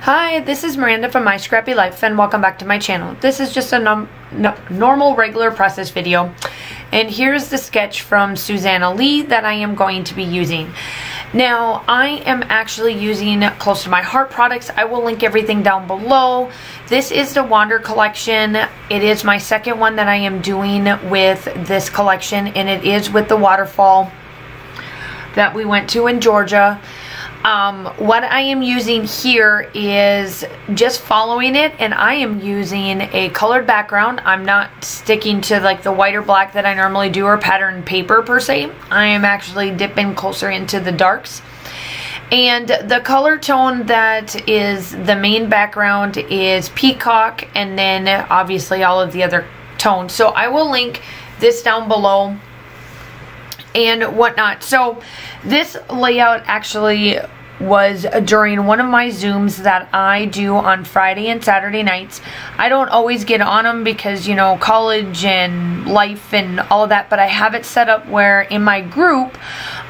Hi, this is Miranda from My Scrappy Life and welcome back to my channel. This is just a normal regular process video, and here's the sketch from Susanna Lee that I am going to be using. Now, I am actually using Close to My Heart products. I will link everything down below. This is the Wander collection. It is my second one that I am doing with this collection, and it is with the waterfall that we went to in Georgia. What I am using here is just following it, and I am using a colored background. I'm not sticking to like the white or black that I normally do or pattern paper per se. I am actually dipping closer into the darks. And the color tone that is the main background is peacock, and then obviously all of the other tones. So I will link this down below and whatnot. So this layout actually was during one of my Zooms that I do on Friday and Saturday nights. I don't always get on them because, you know, college and life and all of that, but I have it set up where in my group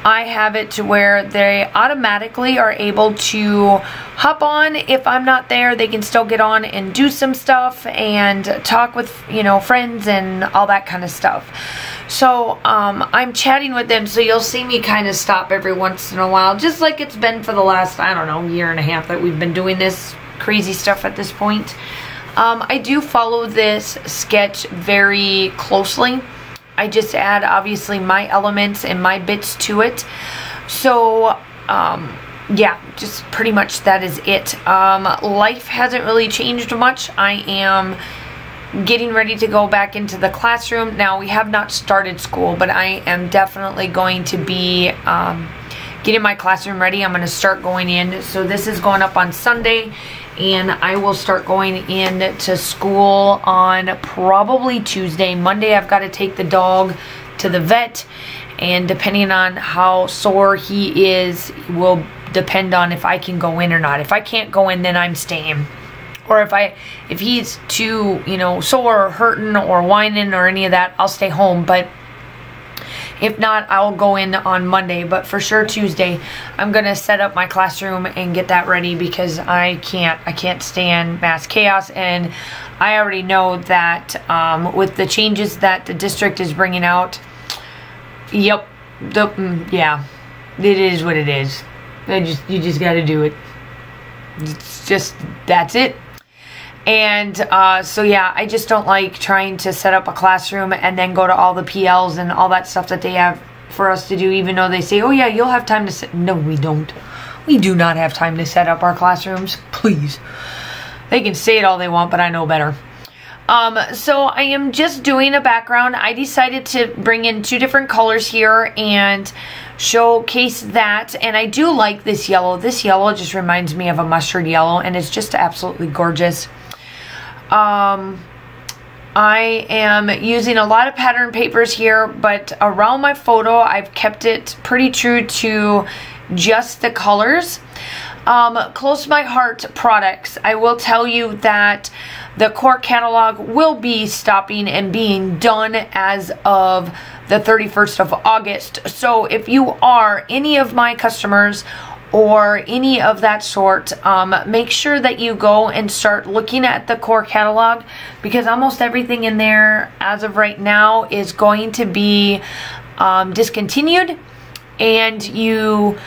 I have it to where they automatically are able to hop on. If I'm not there, they can still get on and do some stuff and talk with, you know, friends and all that kind of stuff. So I'm chatting with them, so you'll see me kind of stop every once in a while, just like it's been for the last, I don't know, year and a half that we've been doing this crazy stuff at this point. I do follow this sketch very closely. I just add obviously my elements and my bits to it. So yeah, just pretty much that is it. Life hasn't really changed much. I am getting ready to go back into the classroom. Now, we have not started school, but I am definitely going to be getting my classroom ready. I'm going to start going in. So this is going up on Sunday, and I will start going in to school on probably Tuesday. Monday, I've got to take the dog to the vet, and depending on how sore he is will depend on if I can go in or not. If I can't go in, then I'm staying. Or if he's too, you know, sore or hurting or whining or any of that, I'll stay home. But if not, I'll go in on Monday. But for sure Tuesday, I'm gonna set up my classroom and get that ready because I can't stand mass chaos. And I already know that with the changes that the district is bringing out, yep, yeah, it is what it is. You just got to do it. It's just, that's it. And so yeah, I just don't like trying to set up a classroom and then go to all the PLs and all that stuff that they have for us to do, even though they say, oh yeah, you'll have time to set. No, we don't. We do not have time to set up our classrooms. Please. They can say it all they want, but I know better. So I am just doing a background. I decided to bring in two different colors here and showcase that. And I do like this yellow. This yellow just reminds me of a mustard yellow, and it's just absolutely gorgeous. I am using a lot of pattern papers here, but around my photo, I've kept it pretty true to just the colors. Close to My Heart products. I will tell you that the core catalog will be stopping and being done as of the 31st of August. So if you are any of my customers or any of that sort, make sure that you go and start looking at the core catalog, because almost everything in there as of right now is going to be discontinued, and you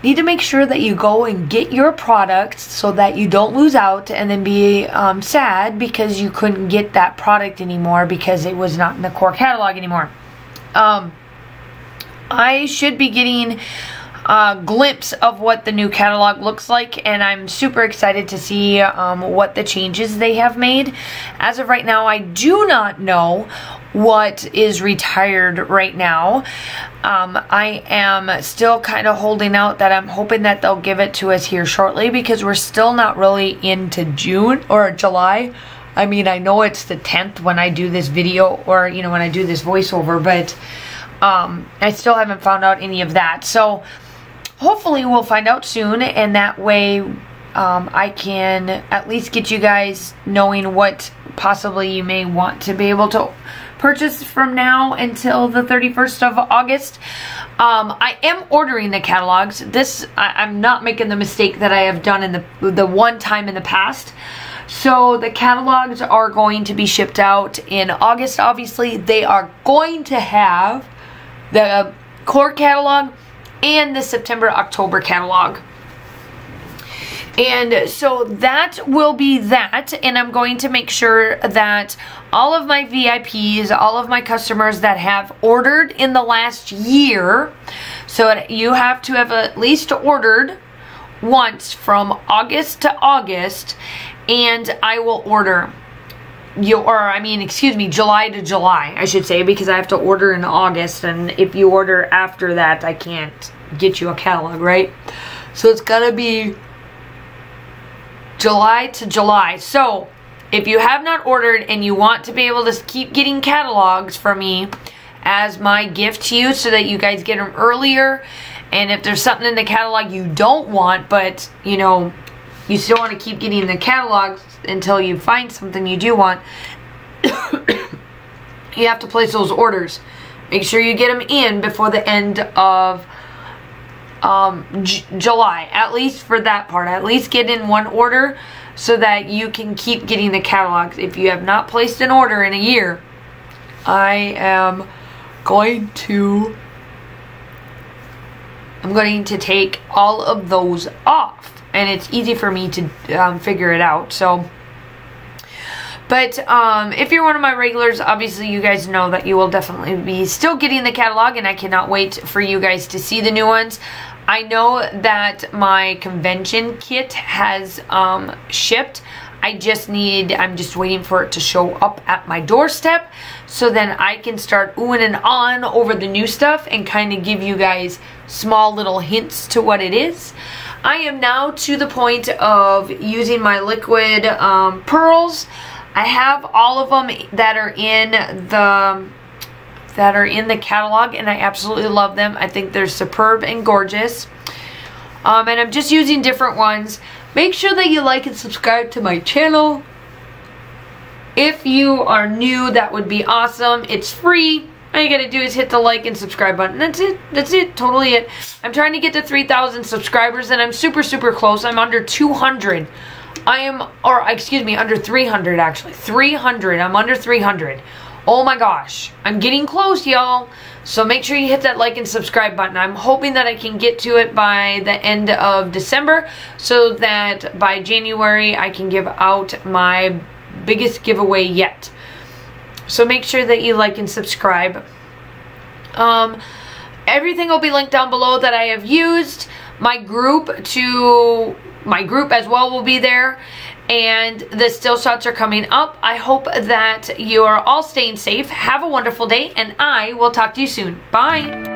need to make sure that you go and get your products so that you don't lose out and then be sad because you couldn't get that product anymore because it was not in the core catalog anymore. I should be getting a glimpse of what the new catalog looks like, and I'm super excited to see what the changes they have made. As of right now, I do not know what is retired right now. I am still kind of holding out that I'm hoping that they'll give it to us here shortly, because we're still not really into June or July. I mean, I know it's the 10th when I do this video, or, you know, when I do this voiceover, but I still haven't found out any of that. So hopefully we'll find out soon, and that way I can at least get you guys knowing what possibly you may want to be able to purchase from now until the 31st of August. I am ordering the catalogs. I'm not making the mistake that I have done in the one time in the past. So the catalogs are going to be shipped out in August. Obviously, they are going to have the core catalog and the September-October catalog. And so that will be that, and I'm going to make sure that all of my VIPs, all of my customers that have ordered in the last year, so you have to have at least ordered once from August to August, and I will order July to July, I should say, because I have to order in August, and if you order after that, I can't get you a catalog, right? So it's gotta be July to July. So if you have not ordered and you want to be able to keep getting catalogs from me as my gift to you so that you guys get them earlier, and if there's something in the catalog you don't want, but you know, you still want to keep getting the catalogs until you find something you do want, you have to place those orders. Make sure you get them in before the end of July, at least for that part. At least get in one order so that you can keep getting the catalogs. If you have not placed an order in a year, I'm going to take all of those off, and it's easy for me to figure it out. So, but if you're one of my regulars, obviously you guys know that you will definitely be still getting the catalog, and I cannot wait for you guys to see the new ones. I know that my convention kit has shipped. I'm just waiting for it to show up at my doorstep, so then I can start oohing and ahhing over the new stuff and kind of give you guys small little hints to what it is. I am now to the point of using my liquid pearls. I have all of them that are in the catalog, and I absolutely love them. I think they're superb and gorgeous. And I'm just using different ones. Make sure that you like and subscribe to my channel. If you are new, that would be awesome. It's free. All you gotta do is hit the like and subscribe button. That's it. That's it. Totally it. I'm trying to get to 3,000 subscribers, and I'm super, super close. I'm under 200. Under 300 actually. 300. I'm under 300. Oh my gosh. I'm getting close, y'all. So make sure you hit that like and subscribe button. I'm hoping that I can get to it by the end of December, so that by January I can give out my biggest giveaway yet. So make sure that you like and subscribe. Everything will be linked down below that I have used. My group as well will be there. And the still shots are coming up. I hope that you are all staying safe. Have a wonderful day, and I will talk to you soon. Bye.